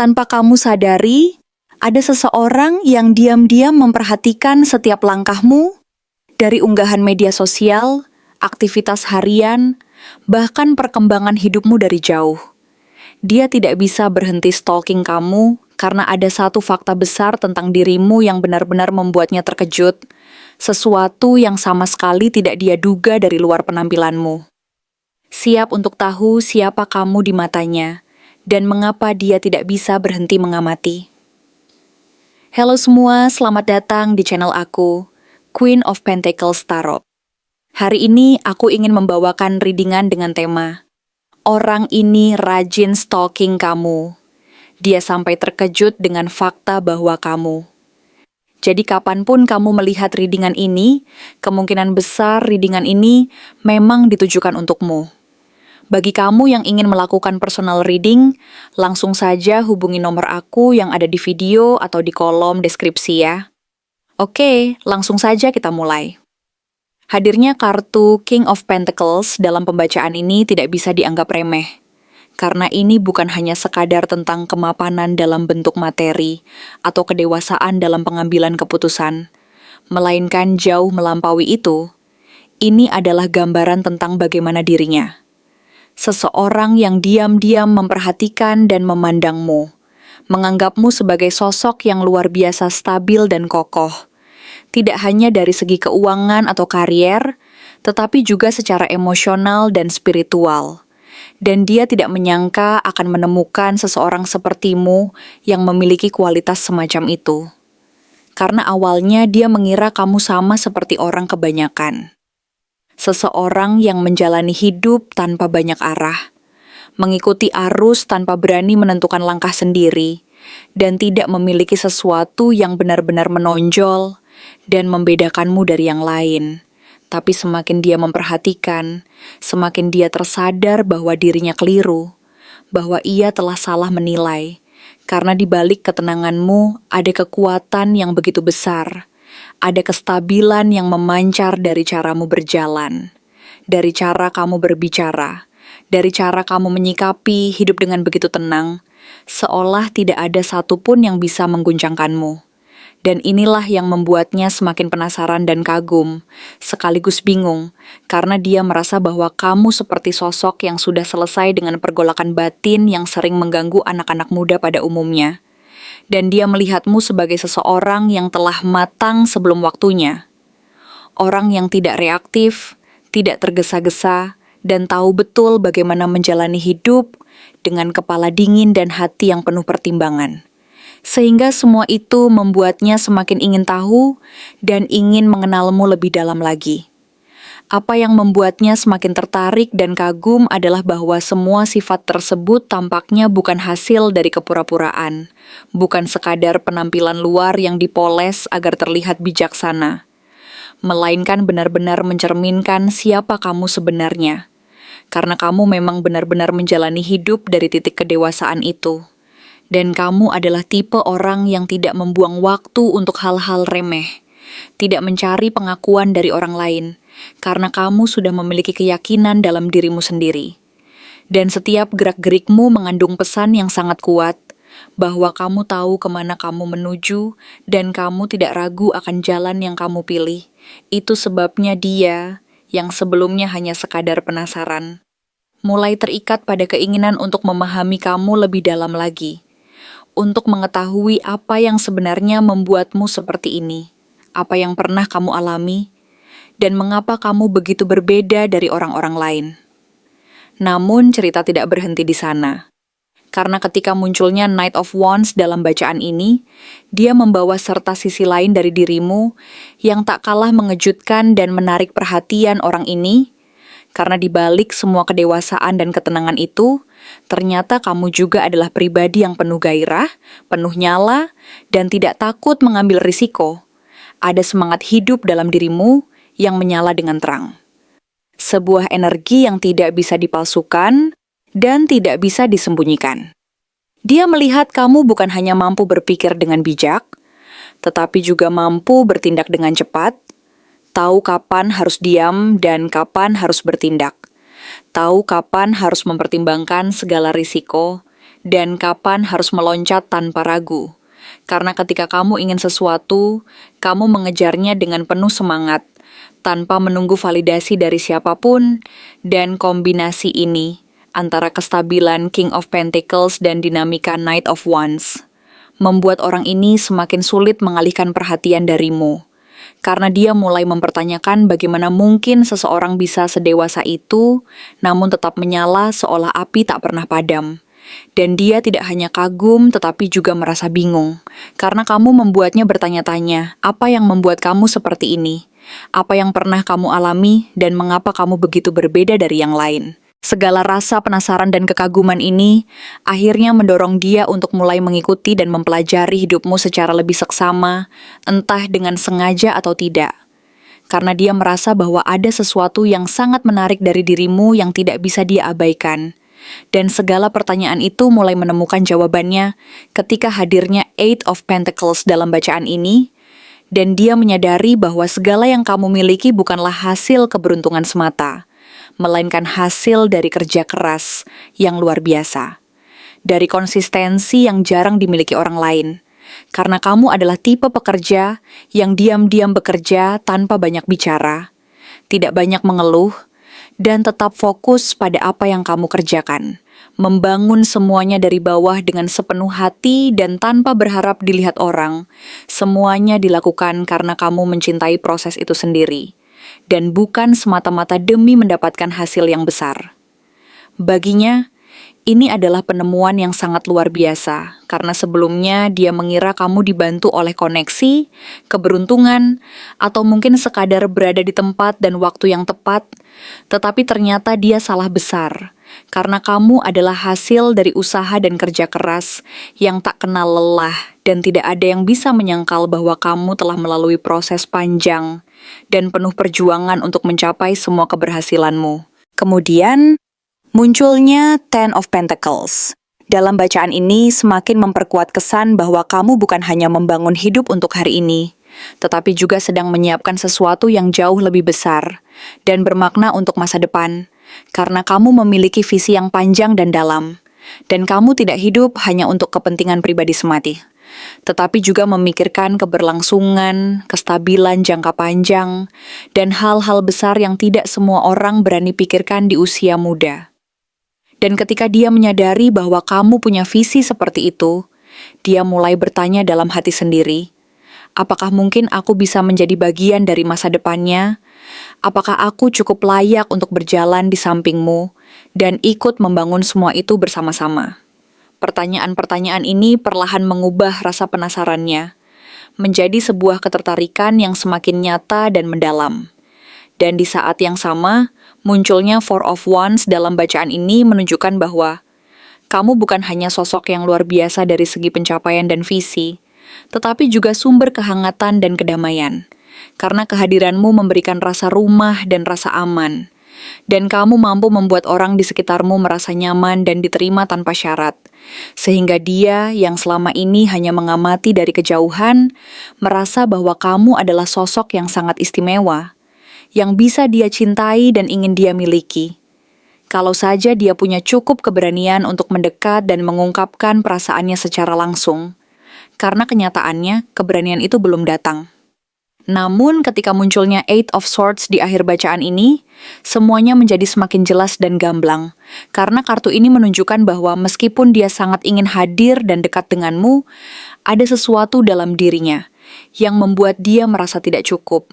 Tanpa kamu sadari, ada seseorang yang diam-diam memperhatikan setiap langkahmu, dari unggahan media sosial, aktivitas harian, bahkan perkembangan hidupmu dari jauh. Dia tidak bisa berhenti stalking kamu karena ada satu fakta besar tentang dirimu yang benar-benar membuatnya terkejut, sesuatu yang sama sekali tidak dia duga dari luar penampilanmu. Siap untuk tahu siapa kamu di matanya, dan mengapa dia tidak bisa berhenti mengamati. Halo semua, selamat datang di channel aku, Queen of Pentacles Tarot. Hari ini aku ingin membawakan readingan dengan tema Orang ini rajin stalking kamu. Dia sampai terkejut dengan fakta bahwa kamu. Jadi kapanpun kamu melihat readingan ini, kemungkinan besar readingan ini memang ditujukan untukmu. Bagi kamu yang ingin melakukan personal reading, langsung saja hubungi nomor aku yang ada di video atau di kolom deskripsi ya. Oke, langsung saja kita mulai. Hadirnya kartu King of Pentacles dalam pembacaan ini tidak bisa dianggap remeh. Karena ini bukan hanya sekadar tentang kemapanan dalam bentuk materi atau kedewasaan dalam pengambilan keputusan, melainkan jauh melampaui itu. Ini adalah gambaran tentang bagaimana dirinya. Seseorang yang diam-diam memperhatikan dan memandangmu, menganggapmu sebagai sosok yang luar biasa stabil dan kokoh, tidak hanya dari segi keuangan atau karier, tetapi juga secara emosional dan spiritual. Dan dia tidak menyangka akan menemukan seseorang sepertimu yang memiliki kualitas semacam itu. Karena awalnya dia mengira kamu sama seperti orang kebanyakan. Seseorang yang menjalani hidup tanpa banyak arah, mengikuti arus tanpa berani menentukan langkah sendiri, dan tidak memiliki sesuatu yang benar-benar menonjol dan membedakanmu dari yang lain. Tapi semakin dia memperhatikan, semakin dia tersadar bahwa dirinya keliru, bahwa ia telah salah menilai, karena di balik ketenanganmu ada kekuatan yang begitu besar. Ada kestabilan yang memancar dari caramu berjalan, dari cara kamu berbicara, dari cara kamu menyikapi hidup dengan begitu tenang, seolah tidak ada satupun yang bisa mengguncangkanmu. Dan inilah yang membuatnya semakin penasaran dan kagum, sekaligus bingung, karena dia merasa bahwa kamu seperti sosok yang sudah selesai dengan pergolakan batin yang sering mengganggu anak-anak muda pada umumnya. Dan dia melihatmu sebagai seseorang yang telah matang sebelum waktunya. Orang yang tidak reaktif, tidak tergesa-gesa, dan tahu betul bagaimana menjalani hidup dengan kepala dingin dan hati yang penuh pertimbangan. Sehingga semua itu membuatnya semakin ingin tahu dan ingin mengenalmu lebih dalam lagi. Apa yang membuatnya semakin tertarik dan kagum adalah bahwa semua sifat tersebut tampaknya bukan hasil dari kepura-puraan, bukan sekadar penampilan luar yang dipoles agar terlihat bijaksana, melainkan benar-benar mencerminkan siapa kamu sebenarnya, karena kamu memang benar-benar menjalani hidup dari titik kedewasaan itu. Dan kamu adalah tipe orang yang tidak membuang waktu untuk hal-hal remeh, tidak mencari pengakuan dari orang lain, karena kamu sudah memiliki keyakinan dalam dirimu sendiri. Dan setiap gerak-gerikmu mengandung pesan yang sangat kuat, bahwa kamu tahu kemana kamu menuju, dan kamu tidak ragu akan jalan yang kamu pilih. Itu sebabnya dia, yang sebelumnya hanya sekadar penasaran, mulai terikat pada keinginan untuk memahami kamu lebih dalam lagi, untuk mengetahui apa yang sebenarnya membuatmu seperti ini, apa yang pernah kamu alami, dan mengapa kamu begitu berbeda dari orang-orang lain. Namun cerita tidak berhenti di sana. Karena ketika munculnya Knight of Wands dalam bacaan ini, dia membawa serta sisi lain dari dirimu yang tak kalah mengejutkan dan menarik perhatian orang ini, karena di balik semua kedewasaan dan ketenangan itu, ternyata kamu juga adalah pribadi yang penuh gairah, penuh nyala, dan tidak takut mengambil risiko. Ada semangat hidup dalam dirimu yang menyala dengan terang. Sebuah energi yang tidak bisa dipalsukan dan tidak bisa disembunyikan. Dia melihat kamu bukan hanya mampu berpikir dengan bijak, tetapi juga mampu bertindak dengan cepat, tahu kapan harus diam dan kapan harus bertindak, tahu kapan harus mempertimbangkan segala risiko, dan kapan harus meloncat tanpa ragu. Karena ketika kamu ingin sesuatu, kamu mengejarnya dengan penuh semangat, tanpa menunggu validasi dari siapapun, dan kombinasi ini antara kestabilan King of Pentacles dan dinamika Knight of Wands membuat orang ini semakin sulit mengalihkan perhatian darimu. Karena dia mulai mempertanyakan bagaimana mungkin seseorang bisa sedewasa itu, namun tetap menyala seolah api tak pernah padam. Dan dia tidak hanya kagum, tetapi juga merasa bingung. Karena kamu membuatnya bertanya-tanya, apa yang membuat kamu seperti ini? Apa yang pernah kamu alami, dan mengapa kamu begitu berbeda dari yang lain? Segala rasa penasaran dan kekaguman ini akhirnya mendorong dia untuk mulai mengikuti dan mempelajari hidupmu secara lebih seksama, entah dengan sengaja atau tidak. Karena dia merasa bahwa ada sesuatu yang sangat menarik dari dirimu yang tidak bisa dia abaikan. Dan segala pertanyaan itu mulai menemukan jawabannya ketika hadirnya Eight of Pentacles dalam bacaan ini, dan dia menyadari bahwa segala yang kamu miliki bukanlah hasil keberuntungan semata, melainkan hasil dari kerja keras yang luar biasa. Dari konsistensi yang jarang dimiliki orang lain. Karena kamu adalah tipe pekerja yang diam-diam bekerja tanpa banyak bicara, tidak banyak mengeluh, dan tetap fokus pada apa yang kamu kerjakan. Membangun semuanya dari bawah dengan sepenuh hati dan tanpa berharap dilihat orang. Semuanya dilakukan karena kamu mencintai proses itu sendiri. Dan bukan semata-mata demi mendapatkan hasil yang besar. Baginya, ini adalah penemuan yang sangat luar biasa, karena sebelumnya dia mengira kamu dibantu oleh koneksi, keberuntungan, atau mungkin sekadar berada di tempat dan waktu yang tepat, tetapi ternyata dia salah besar, karena kamu adalah hasil dari usaha dan kerja keras yang tak kenal lelah, dan tidak ada yang bisa menyangkal bahwa kamu telah melalui proses panjang dan penuh perjuangan untuk mencapai semua keberhasilanmu. Kemudian, munculnya Ten of Pentacles. Dalam bacaan ini semakin memperkuat kesan bahwa kamu bukan hanya membangun hidup untuk hari ini, tetapi juga sedang menyiapkan sesuatu yang jauh lebih besar dan bermakna untuk masa depan, karena kamu memiliki visi yang panjang dan dalam, dan kamu tidak hidup hanya untuk kepentingan pribadi semati, tetapi juga memikirkan keberlangsungan, kestabilan jangka panjang, dan hal-hal besar yang tidak semua orang berani pikirkan di usia muda. Dan ketika dia menyadari bahwa kamu punya visi seperti itu, dia mulai bertanya dalam hati sendiri, apakah mungkin aku bisa menjadi bagian dari masa depannya? Apakah aku cukup layak untuk berjalan di sampingmu dan ikut membangun semua itu bersama-sama? Pertanyaan-pertanyaan ini perlahan mengubah rasa penasarannya menjadi sebuah ketertarikan yang semakin nyata dan mendalam. Dan di saat yang sama, munculnya Four of Wands dalam bacaan ini menunjukkan bahwa kamu bukan hanya sosok yang luar biasa dari segi pencapaian dan visi, tetapi juga sumber kehangatan dan kedamaian. Karena kehadiranmu memberikan rasa rumah dan rasa aman. Dan kamu mampu membuat orang di sekitarmu merasa nyaman dan diterima tanpa syarat. Sehingga dia yang selama ini hanya mengamati dari kejauhan, merasa bahwa kamu adalah sosok yang sangat istimewa, yang bisa dia cintai dan ingin dia miliki. Kalau saja dia punya cukup keberanian untuk mendekat dan mengungkapkan perasaannya secara langsung. Karena kenyataannya, keberanian itu belum datang. Namun ketika munculnya Eight of Swords di akhir bacaan ini, semuanya menjadi semakin jelas dan gamblang. Karena kartu ini menunjukkan bahwa meskipun dia sangat ingin hadir dan dekat denganmu, ada sesuatu dalam dirinya yang membuat dia merasa tidak cukup,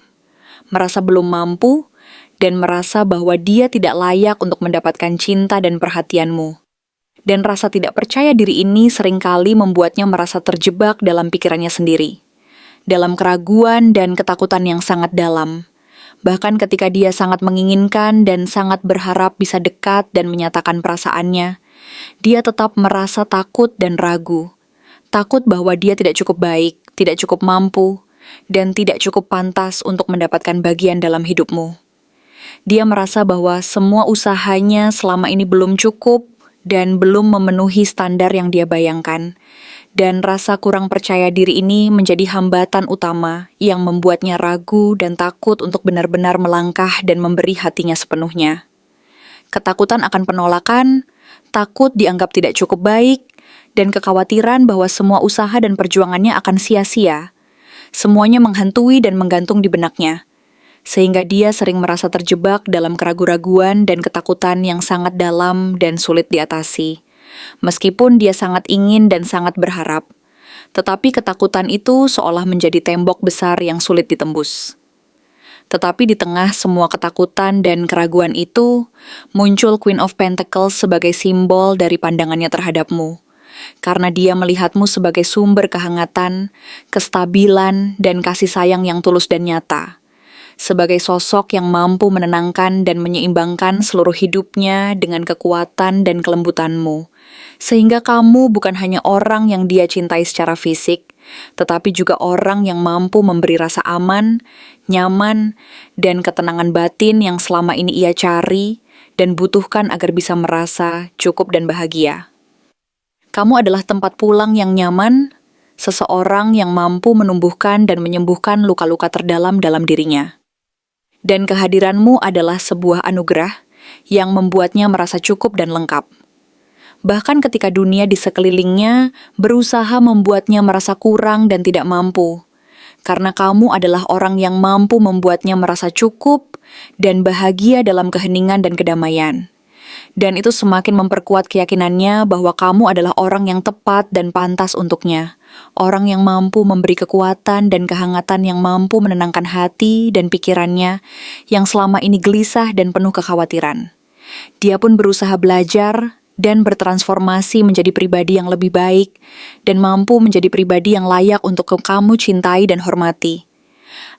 merasa belum mampu, dan merasa bahwa dia tidak layak untuk mendapatkan cinta dan perhatianmu. Dan rasa tidak percaya diri ini seringkali membuatnya merasa terjebak dalam pikirannya sendiri, dalam keraguan dan ketakutan yang sangat dalam. Bahkan ketika dia sangat menginginkan dan sangat berharap bisa dekat dan menyatakan perasaannya, dia tetap merasa takut dan ragu. Takut bahwa dia tidak cukup baik, tidak cukup mampu, dan tidak cukup pantas untuk mendapatkan bagian dalam hidupmu. Dia merasa bahwa semua usahanya selama ini belum cukup dan belum memenuhi standar yang dia bayangkan. Dan rasa kurang percaya diri ini menjadi hambatan utama yang membuatnya ragu dan takut untuk benar-benar melangkah dan memberi hatinya sepenuhnya. Ketakutan akan penolakan, takut dianggap tidak cukup baik, dan kekhawatiran bahwa semua usaha dan perjuangannya akan sia-sia. Semuanya menghantui dan menggantung di benaknya, sehingga dia sering merasa terjebak dalam keraguan-raguan dan ketakutan yang sangat dalam dan sulit diatasi. Meskipun dia sangat ingin dan sangat berharap, tetapi ketakutan itu seolah menjadi tembok besar yang sulit ditembus. Tetapi di tengah semua ketakutan dan keraguan itu, muncul Queen of Pentacles sebagai simbol dari pandangannya terhadapmu. Karena dia melihatmu sebagai sumber kehangatan, kestabilan, dan kasih sayang yang tulus dan nyata. Sebagai sosok yang mampu menenangkan dan menyeimbangkan seluruh hidupnya dengan kekuatan dan kelembutanmu. Sehingga kamu bukan hanya orang yang dia cintai secara fisik, tetapi juga orang yang mampu memberi rasa aman, nyaman, dan ketenangan batin yang selama ini ia cari dan butuhkan agar bisa merasa cukup dan bahagia. Kamu adalah tempat pulang yang nyaman, seseorang yang mampu menumbuhkan dan menyembuhkan luka-luka terdalam dalam dirinya. Dan kehadiranmu adalah sebuah anugerah yang membuatnya merasa cukup dan lengkap. Bahkan ketika dunia di sekelilingnya berusaha membuatnya merasa kurang dan tidak mampu, karena kamu adalah orang yang mampu membuatnya merasa cukup dan bahagia dalam keheningan dan kedamaian. Dan itu semakin memperkuat keyakinannya bahwa kamu adalah orang yang tepat dan pantas untuknya. Orang yang mampu memberi kekuatan dan kehangatan yang mampu menenangkan hati dan pikirannya yang selama ini gelisah dan penuh kekhawatiran. Dia pun berusaha belajar dan bertransformasi menjadi pribadi yang lebih baik dan mampu menjadi pribadi yang layak untuk kamu cintai dan hormati.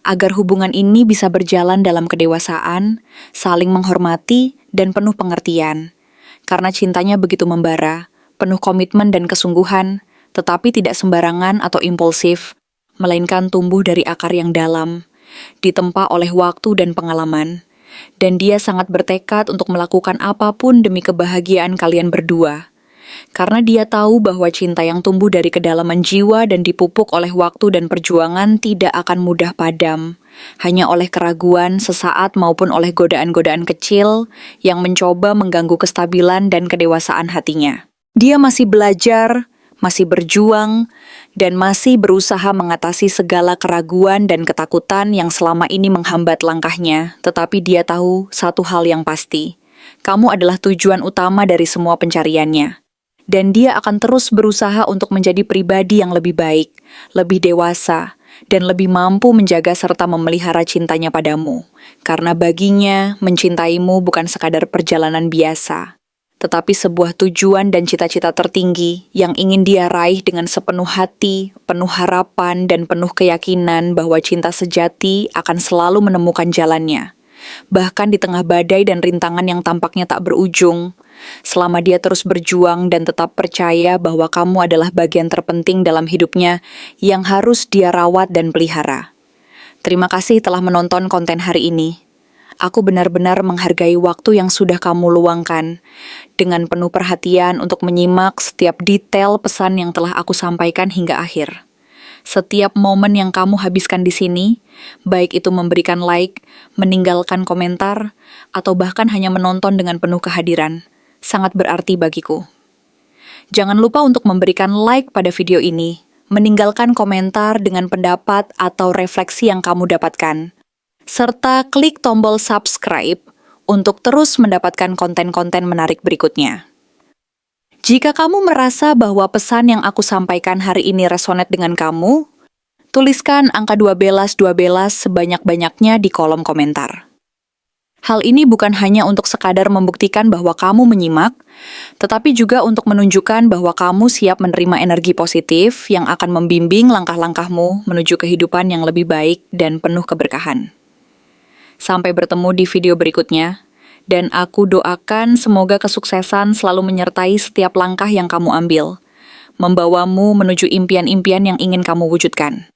Agar hubungan ini bisa berjalan dalam kedewasaan, saling menghormati, dan penuh pengertian. Karena cintanya begitu membara, penuh komitmen dan kesungguhan, tetapi tidak sembarangan atau impulsif, melainkan tumbuh dari akar yang dalam, ditempa oleh waktu dan pengalaman. Dan dia sangat bertekad untuk melakukan apapun demi kebahagiaan kalian berdua. Karena dia tahu bahwa cinta yang tumbuh dari kedalaman jiwa dan dipupuk oleh waktu dan perjuangan tidak akan mudah padam, hanya oleh keraguan sesaat maupun oleh godaan-godaan kecil yang mencoba mengganggu kestabilan dan kedewasaan hatinya. Dia masih belajar, masih berjuang, dan masih berusaha mengatasi segala keraguan dan ketakutan yang selama ini menghambat langkahnya, tetapi dia tahu satu hal yang pasti, kamu adalah tujuan utama dari semua pencariannya. Dan dia akan terus berusaha untuk menjadi pribadi yang lebih baik, lebih dewasa, dan lebih mampu menjaga serta memelihara cintanya padamu. Karena baginya, mencintaimu bukan sekadar perjalanan biasa, tetapi sebuah tujuan dan cita-cita tertinggi yang ingin dia raih dengan sepenuh hati, penuh harapan, dan penuh keyakinan bahwa cinta sejati akan selalu menemukan jalannya. Bahkan di tengah badai dan rintangan yang tampaknya tak berujung, selama dia terus berjuang dan tetap percaya bahwa kamu adalah bagian terpenting dalam hidupnya yang harus dia rawat dan pelihara. Terima kasih telah menonton konten hari ini. Aku benar-benar menghargai waktu yang sudah kamu luangkan dengan penuh perhatian untuk menyimak setiap detail pesan yang telah aku sampaikan hingga akhir. Setiap momen yang kamu habiskan di sini, baik itu memberikan like, meninggalkan komentar, atau bahkan hanya menonton dengan penuh kehadiran, sangat berarti bagiku. Jangan lupa untuk memberikan like pada video ini, meninggalkan komentar dengan pendapat atau refleksi yang kamu dapatkan, serta klik tombol subscribe untuk terus mendapatkan konten-konten menarik berikutnya. Jika kamu merasa bahwa pesan yang aku sampaikan hari ini resonate dengan kamu, tuliskan angka 12 sebanyak-banyaknya di kolom komentar. Hal ini bukan hanya untuk sekadar membuktikan bahwa kamu menyimak, tetapi juga untuk menunjukkan bahwa kamu siap menerima energi positif yang akan membimbing langkah-langkahmu menuju kehidupan yang lebih baik dan penuh keberkahan. Sampai bertemu di video berikutnya. Dan aku doakan semoga kesuksesan selalu menyertai setiap langkah yang kamu ambil, membawamu menuju impian-impian yang ingin kamu wujudkan.